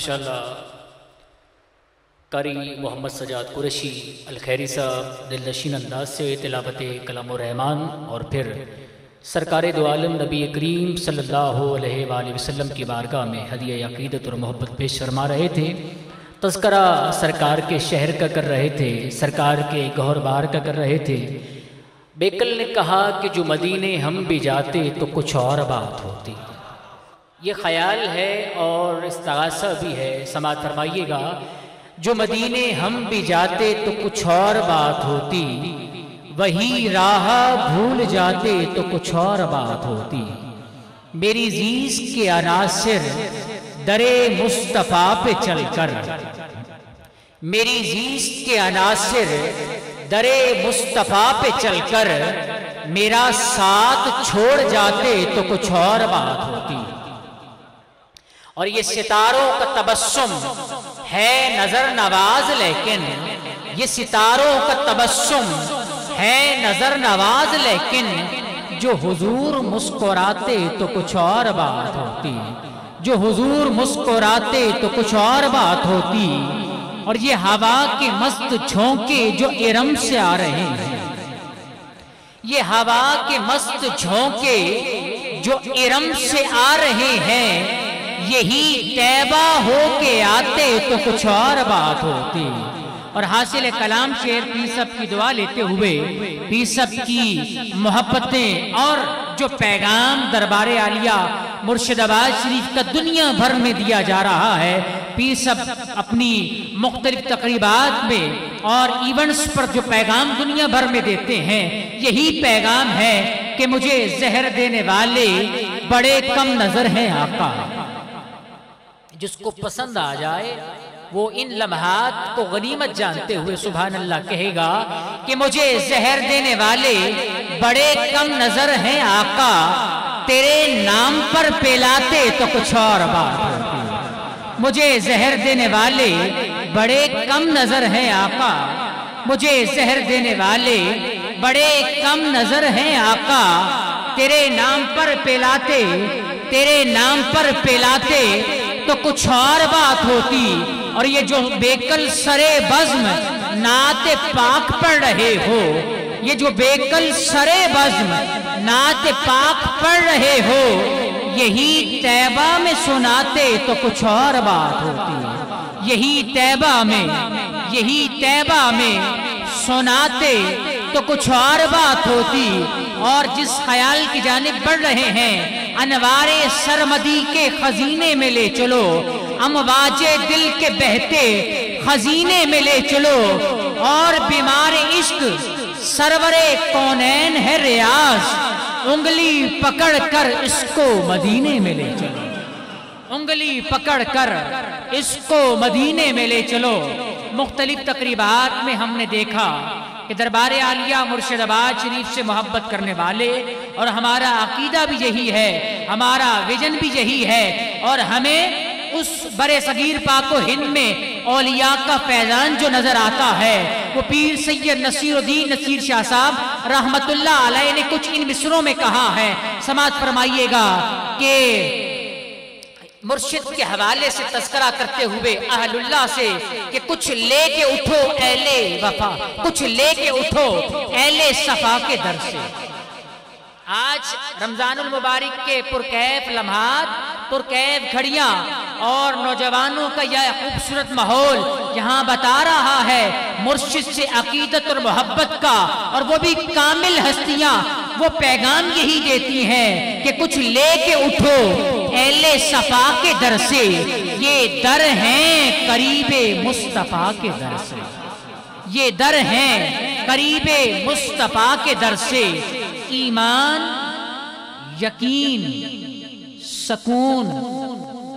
ماشاءاللہ قاری محمد سجاد قریشی الخیری صاحب دلنشین انداز سے تلاوت کلام الرحمن اور پھر سرکار دو عالم نبی کریم صلی اللہ علیہ وآلہ وسلم کی بارگاہ میں ہدیہ عقیدت اور محبت پیش فرما رہے تھے۔ تذکرہ سرکار کے شہر کا کر رہے تھے، سرکار کے گہر بہار کا کر رہے تھے۔ بیکل نے کہا کہ جو مدینے ہم بھی جاتے تو کچھ اور بات ہوتی۔ یہ خیال ہے اور استغاثہ بھی ہے، سماعت فرمائیے گا۔ جو مدینے ہم بھی جاتے تو کچھ اور بات ہوتی، وہی راہ بھول جاتے تو کچھ اور بات ہوتی۔ میری زیست کے عناصر درے مصطفیٰ پہ چل کر، میری زیست کے عناصر درے مصطفیٰ پہ چل کر میرا ساتھ چھوڑ جاتے تو کچھ اور بات ہوتی۔ اور یہ ستاروں کا تبسم ہے نظر نواز، لیکن یہ ستاروں کا تبسم ہے نظر نواز، لیکن جو حضور مسکراتے تو کچھ اور بات ہوتی، جو حضور مسکراتے تو کچھ اور بات ہوتی۔ اور یہ ہوا کے مست جھونکے جو ارم سے آ رہے ہیں، یہ ہوا کے مست جھونکے جو ارم سے آ رہے ہیں، یہی طیبہ ہو کے آتے تو کچھ اور بات ہوتی۔ اور حاصل کلام شعر پیر صاحب کی دعا لیتے ہوئے پیر صاحب کی محبتیں اور جو پیغام دربار عالیہ مرشد آباد شریف کا دنیا بھر میں دیا جا رہا ہے، پیر صاحب اپنی مختلف تقریبات میں اور ایونٹس پر جو پیغام دنیا بھر میں دیتے ہیں، یہی پیغام ہے کہ مجھے زہر دینے والے بڑے کم نظر ہیں آقا۔ جس کو پسند آ جائے وہ ان لمحات کو غنیمت جانتے ہوئے سبحان اللہ کہے گا کہ مجھے زہر دینے والے بڑے کم نظر ہیں آقا، تیرے نام پر پلاتے تو کچھ اور بات ہوتی۔ مجھے زہر دینے والے بڑے کم نظر ہیں آقا، مجھے زہر دینے والے بڑے کم نظر ہیں آقا، تیرے نام پر پلاتے، تیرے نام پر پلاتے تو کچھ اور بات ہوتی۔ اور یہ جو بیکل سرے بزم نعت پاک پڑھ رہے ہو، یہ جو بیکل سرے بزم نعت پاک پڑھ رہے ہو، یہی طیبہ میں سناتے تو کچھ اور بات ہوتی۔ یہی طیبہ میں، یہی طیبہ میں سناتے تو کچھ اور بات ہوتی۔ اور جس خیال کی جانب بڑھ رہے ہیں، انوار سرمدی کے خزینے میں لے چلو، امواج دل کے بہتے خزینے میں لے چلو، اور بیمار عشق سرور کونین ہے ریاض، انگلی پکڑ کر اس کو مدینے میں لے چلو، انگلی پکڑ کر اس کو مدینے میں لے چلو۔ مختلف تقریبات میں ہم نے دیکھا کہ دربار عالیہ مرشد آباد شریف سے محبت کرنے والے، اور ہمارا عقیدہ بھی یہی ہے، ہمارا ویژن بھی یہی ہے، اور ہمیں اس برے صغیر پاک و ہند میں اولیاء کا فیضان جو نظر آتا ہے، وہ پیر سید نصیر الدین نصیر شاہ صاحب رحمت اللہ علیہ نے کچھ ان مصروں میں کہا ہے، سماعت فرمائیے گا کہ مرشد کے حوالے سے تذکرہ کرتے ہوئے اہل اللہ سے کہ کچھ لے کے اٹھو اہل وفا، کچھ لے کے اٹھو اہل صفا کے در سے۔ آج رمضان المبارک کے پرکیف لمحات، پرکیف گھڑیاں اور نوجوانوں کا یہ خوبصورت ماحول یہاں بتا رہا ہے مرشد سے عقیدت اور محبت کا، اور وہ بھی کامل ہستیاں وہ پیغام یہی دیتی ہیں کہ کچھ لے کے اٹھو اہل صفا کے در سے، یہ در ہیں قریب مصطفیٰ کے در سے، یہ در ہیں قریب مصطفیٰ کے در سے۔ ایمان، یقین، سکون،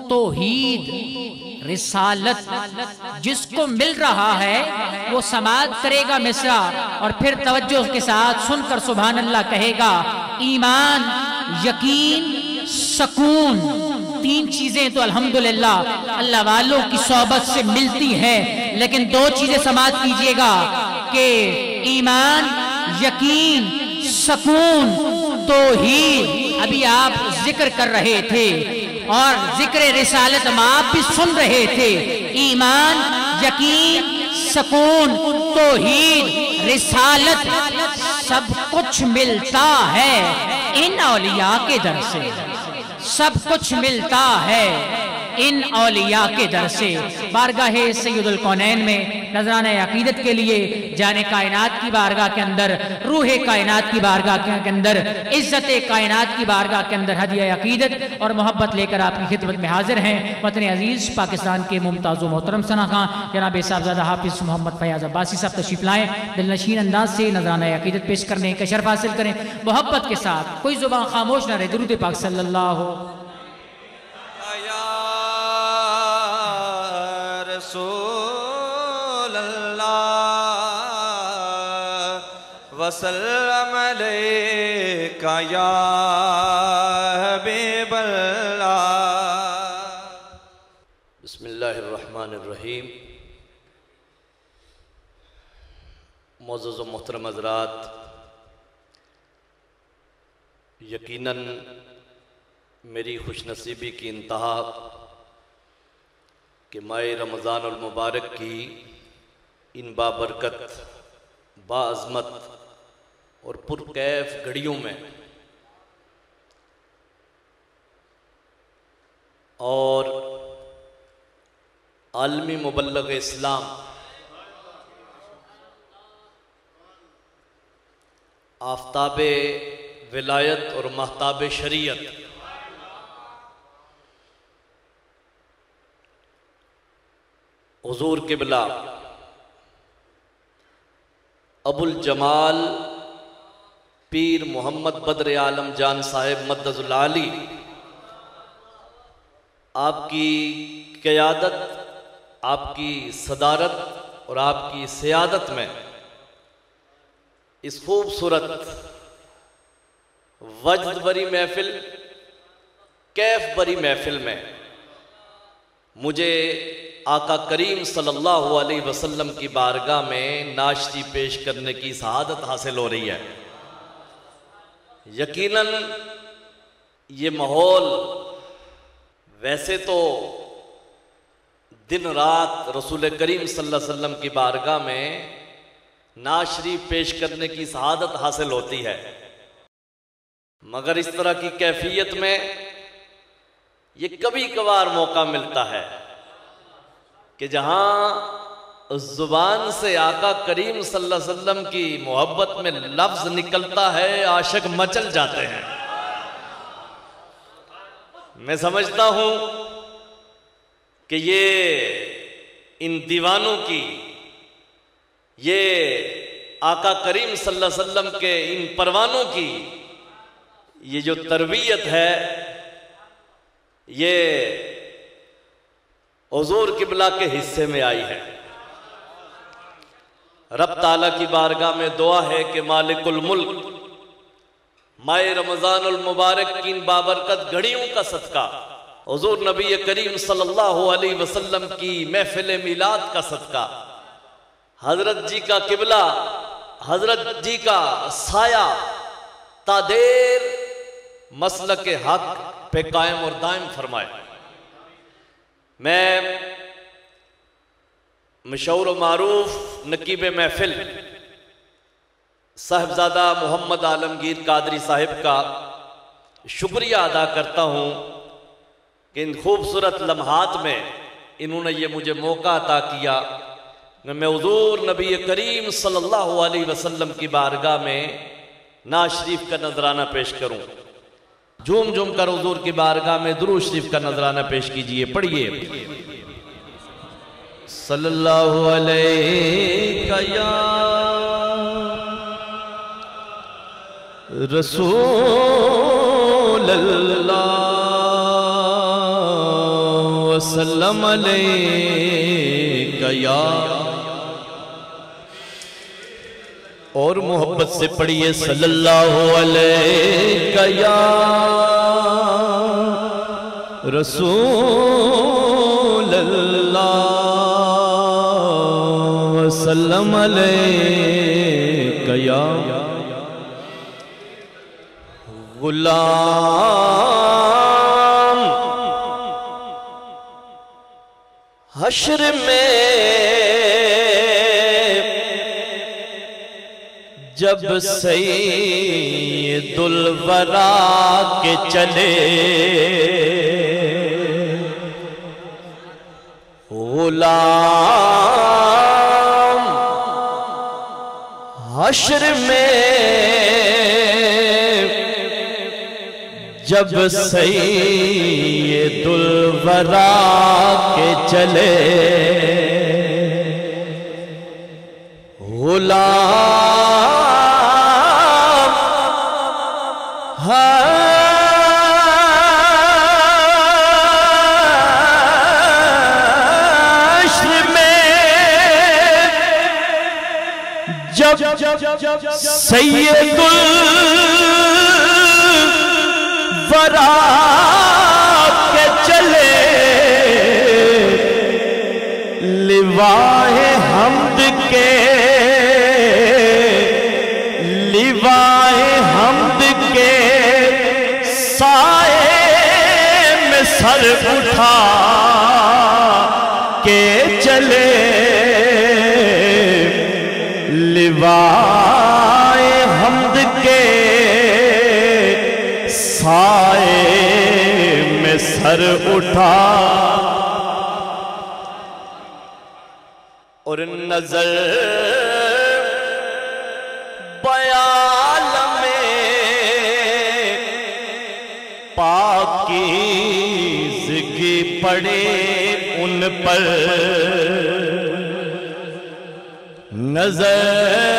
توحید، رسالت جس کو مل رہا ہے وہ سماعت کرے گا مصرع، اور پھر توجہ کے ساتھ سن کر سبحان اللہ کہے گا۔ ایمان، یقین، سکون، تین چیزیں تو الحمدللہ اللہ والوں کی صحبت سے ملتی ہیں، لیکن دو چیزیں سماعت کیجئے گا کہ ایمان، یقین، سکون، توحید ابھی آپ ذکر کر رہے تھے، اور ذکر رسالت میں آپ بھی سن رہے تھے، ایمان، یقین، سکون، توحید، رسالت، سب کچھ ملتا ہے ان اولیاء کے در سے، سب کچھ ملتا ہے ان اولیاء کے در سے۔ بارگاہ سید الکونین میں نذرانہ عقیدت کے لیے جان کائنات کی بارگاہ کے اندر، روح کائنات کی بارگاہ کے اندر، عزت کائنات کی بارگاہ کے اندر ہدیہ عقیدت اور محبت لے کر آپ کی خدمت میں حاضر ہیں وطن عزیز پاکستان کے ممتاز و محترم ثنا خان جناب صاحبزادہ حافظ محمد فیاض عباسی صاحب تشریف لائیں، دل نشین انداز سے نذرانہ عقیدت پیش کرنے کا شرف حاصل کریں۔ محبت کے ساتھ کوئی زبان خاموش نہ رہے، درود پاک صلی اللہ رسول اللہ وسلم علیکہ یا حبیب اللہ۔ بسم اللہ الرحمن الرحیم۔ معزز و محترم حضرات، یقیناً میری خوش نصیبی کی انتہا کہ ماہ رمضان المبارک کی ان بابرکت، باعظمت اور پرکیف گھڑیوں میں اور عالمی مبلغ اسلام آفتاب ولایت اور مہتاب شریعت حضور قبلہ ابو الجمال پیر محمد بدر عالم جان صاحب مدد العالی، آپ کی قیادت، آپ کی صدارت اور آپ کی سیادت میں اس خوبصورت وجد بری محفل، کیف بری محفل میں مجھے آقا کریم صلی اللہ علیہ وسلم کی بارگاہ میں ناشتی پیش کرنے کی سعادت حاصل ہو رہی ہے۔ یقیناً یہ ماحول ویسے تو دن رات رسول کریم صلی اللہ علیہ وسلم کی بارگاہ میں نعت شریف پیش کرنے کی سعادت حاصل ہوتی ہے، مگر اس طرح کی کیفیت میں یہ کبھی کبھار موقع ملتا ہے کہ جہاں زبان سے آقا کریم صلی اللہ علیہ وسلم کی محبت میں لفظ نکلتا ہے، عاشق مچل جاتے ہیں۔ میں سمجھتا ہوں کہ یہ ان دیوانوں کی، یہ آقا کریم صلی اللہ علیہ وسلم کے ان پروانوں کی یہ جو تربیت ہے، یہ حضور قبلہ کے حصے میں آئی ہے۔ رب تعالیٰ کی بارگاہ میں دعا ہے کہ مالک الملک ماہ رمضان المبارک کی ان بابرکت گھڑیوں کا صدقہ، حضور نبی کریم صلی اللہ علیہ وسلم کی محفل میلاد کا صدقہ، حضرت جی کا قبلہ، حضرت جی کا سایہ تا دیر مسلک حق پہ قائم اور دائم فرمائے۔ میں مشہور و معروف نقیب محفل صاحبزادہ محمد عالمگیر قادری صاحب کا شکریہ ادا کرتا ہوں کہ ان خوبصورت لمحات میں انہوں نے یہ مجھے موقع عطا کیا کہ میں حضور نبی کریم صلی اللہ علیہ وسلم کی بارگاہ میں نعت شریف کا نذرانہ پیش کروں۔ جھوم جھوم کر حضور کی بارگاہ میں درود شریف کا نذرانہ پیش کیجئے، پڑھیے۔ صلی اللہ علیہ یا رسول اللہ وسلم علیہ یا، اور محبت سے پڑھیے صلی اللہ علیہ یا رسول اللہ وسلم علیہ یا غلام حشر میں جب سید الورا کے چلے غلام حشر میں جب سید الورا کے چلے غلام حشر میں جب سید الورا کے چلے لوائے حمد کے سائے میں سر اٹھا کے چلے لوائے حمد کے سائے میں سر اٹھا اور نظر بیال میں پاکیزگی پڑے ان پر نظر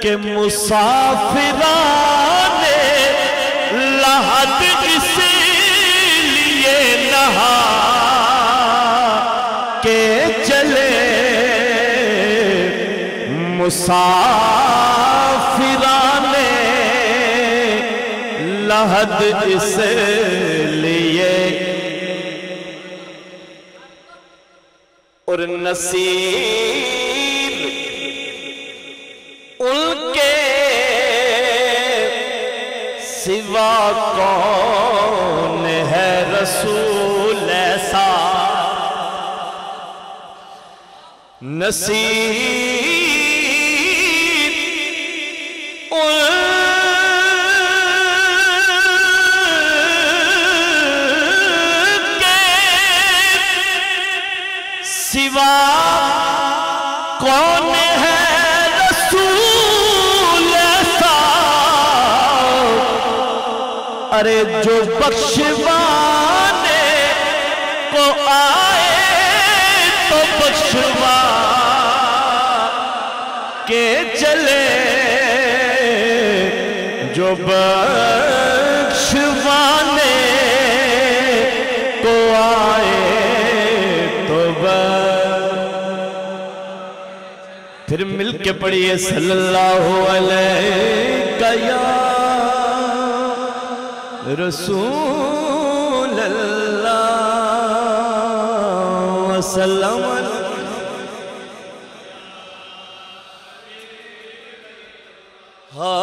کہ مسافران لحد اس لیے نہا کے چلے مسافران لحد اس لیے اور نصیب ان کے سوا کون ہے رسول ایسا نصیب ان کے سوا کون ہے ارے جو بخشوانے کو آئے تو بخشوا کے چلے جو بخشوانے کو آئے تو پھر مل کے پڑھیے صلی اللہ علیہ یا رسول اللہ وسلم ہوں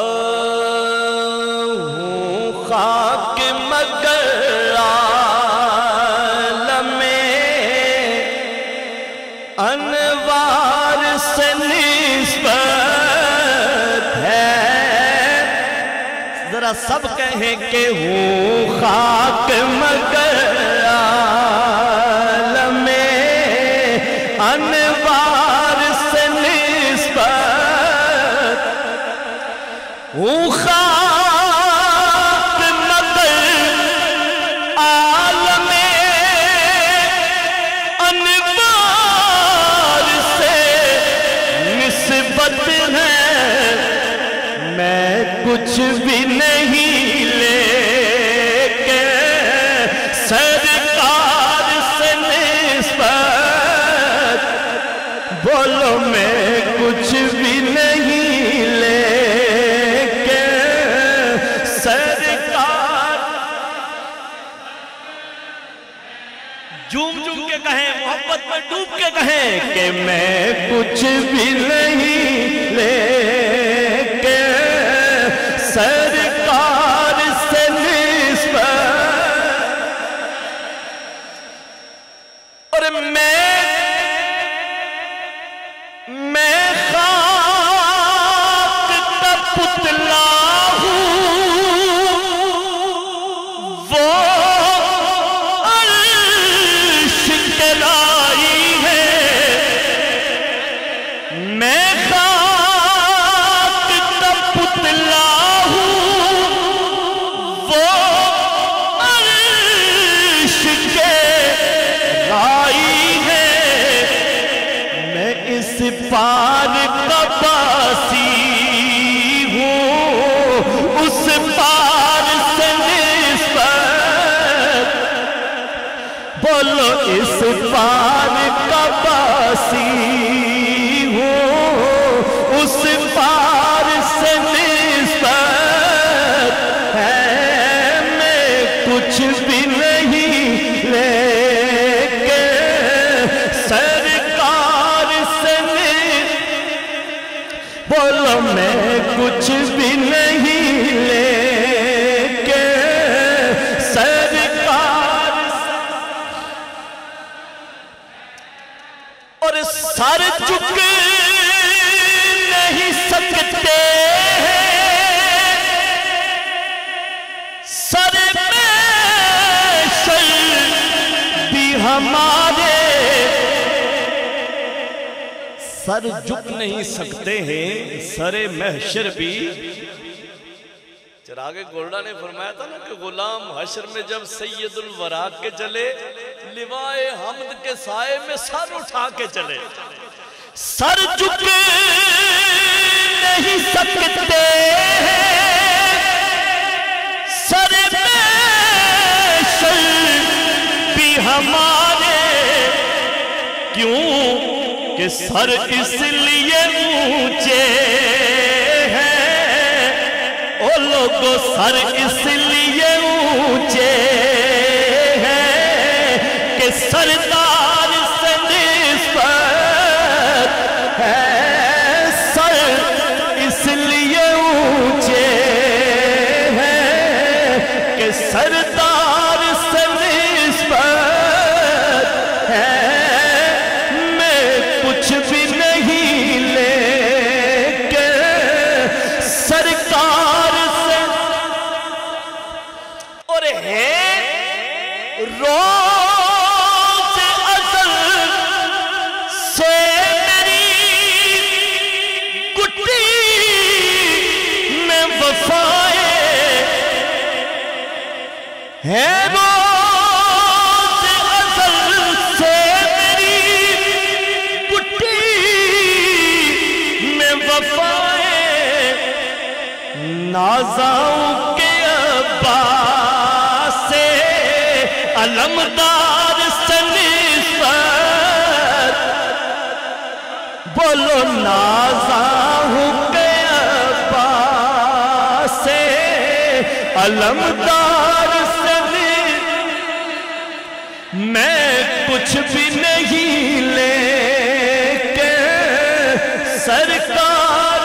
خاک مگر عالم انوار سے نسبت ہے ذرا سب کہیں کہ ہوں خاک مگر عالم انوار سے نسبت ہوں خاک مگر عالم انوار سے نسبت ہے میں کچھ بھی نہیں لے کے سرکار سے میں کچھ بھی نہیں لے کے سرکار سے نسبت، اور میں خاک کا پتلا ہوں، وہ عرش کے لائی ہے، میں خاک کا پتلا ہوں، وہ عرش کے لائی ہے، میں اس پار کا باسی ہوں، اس پار سے نسبت، بولو اس پار کا باسی ہوں، اس پار سے نسبت ہے، میں کچھ بھی نہیں لے کے سرکار سے بولو میں کچھ بھی نہیں لے کے سرکار سے، اور سر جھک نہیں سکتے سر میں شر بھی ہمارے، سر جھک نہیں سکتے ہیں سر محشر بھی، چراغ گولڈا نے فرمایا تھا نا کہ غلام حشر میں جب سید الورا کے چلے، لوائے حمد کے سائے میں سر اٹھا کے چلے، سر جھک نہیں سکتے سر محشر بھی ہمارے، کیوں کہ سر اس لیے اونچے ہیں، او لوگو سر اس لیے اونچے ہیں کہ سردار سے نسبت ہے، سر اس لیے اونچے ہیں کہ سردار سے نسبت ہے، کچھ بھی نہیں لے کے سرکار سے، اور ہے روز ازل سے میری گٹی میں وفائے، ہے روز ازل سے نازاؤں کے عباس سے علمدار سے نسبت، بولو نازاؤں کے عباس سے علمدار سے نسبت، میں کچھ بھی نہیں لے کے سرکار،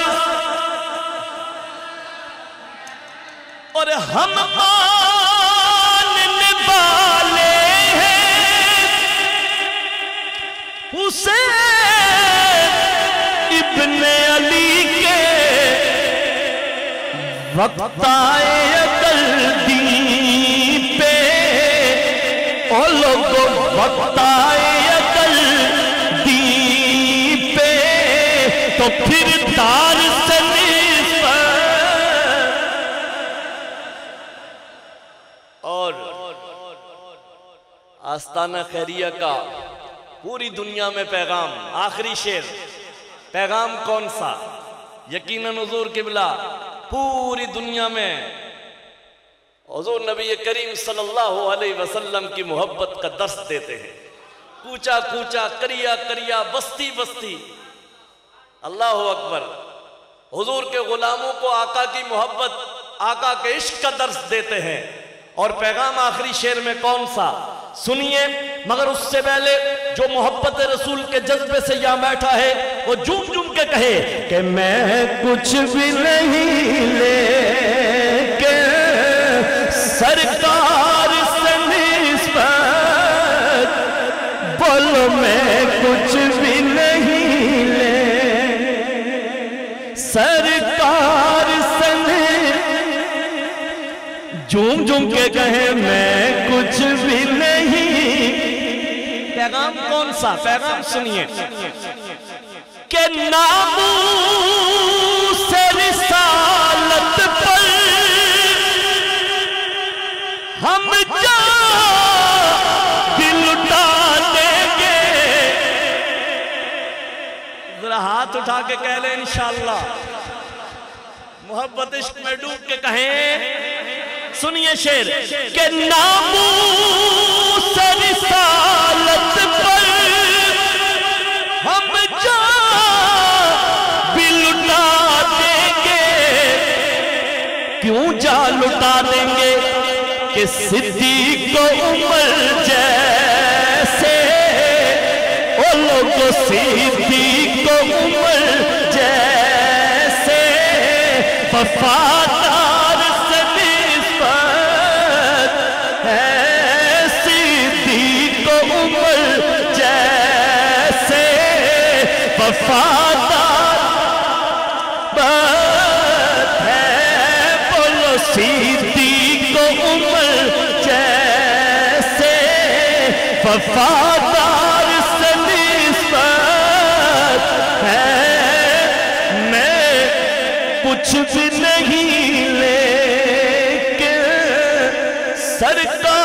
اور ہم ماننے والے ہیں حسین ابن علی کے، وقت آئے اگر دین پہ، او لوگو وقت آئے اگر دین پہ، تو پھر دار سے آستانہ خیریہ کا پوری دنیا میں پیغام، آخری شعر، پیغام کون سا؟ یقیناً حضور قبلہ پوری دنیا میں حضور نبی کریم صلی اللہ علیہ وسلم کی محبت کا درس دیتے ہیں، کوچا کوچا، کریا کریا، بستی بستی، اللہ اکبر، حضور کے غلاموں کو آقا کی محبت، آقا کے عشق کا درس دیتے ہیں، اور پیغام آخری شعر میں کون سا؟ سنیے، مگر اس سے پہلے جو محبت رسول کے جذبے سے یہاں بیٹھا ہے وہ جھوم جھوم کے کہے کہ میں کچھ بھی نہیں لے کے سرکار سے نسبت، بولو میں کچھ بھی نہیں لے سرکار سے، جھوم جھوم کے کہے میں کچھ بھی نہیں۔ پیغام کون سا؟ پیغام سنیے کہ ناموس رسالت پر ہم جان بھی لٹا دیں گے۔ ذرا ہاتھ اٹھا کے کہہ لیں انشاءاللہ، محبت عشق میں ڈوب کے کہیں، سنیے شعر کہ ناموس رسالت پر ہم جان بھی لٹا دیں گے۔ کیوں جان لٹا دیں گے؟ کہ صدیق و عمر جیسے وہ لوگ، صدیق و عمر جیسے وفادار سے نسبت ہے، صدیق و عمر جیسے وفادار ہے، بولو صدیق و عمر جیسے وفادار سے نسبت ہے۔ میں کچھ بھی نہیں لے کے سرکار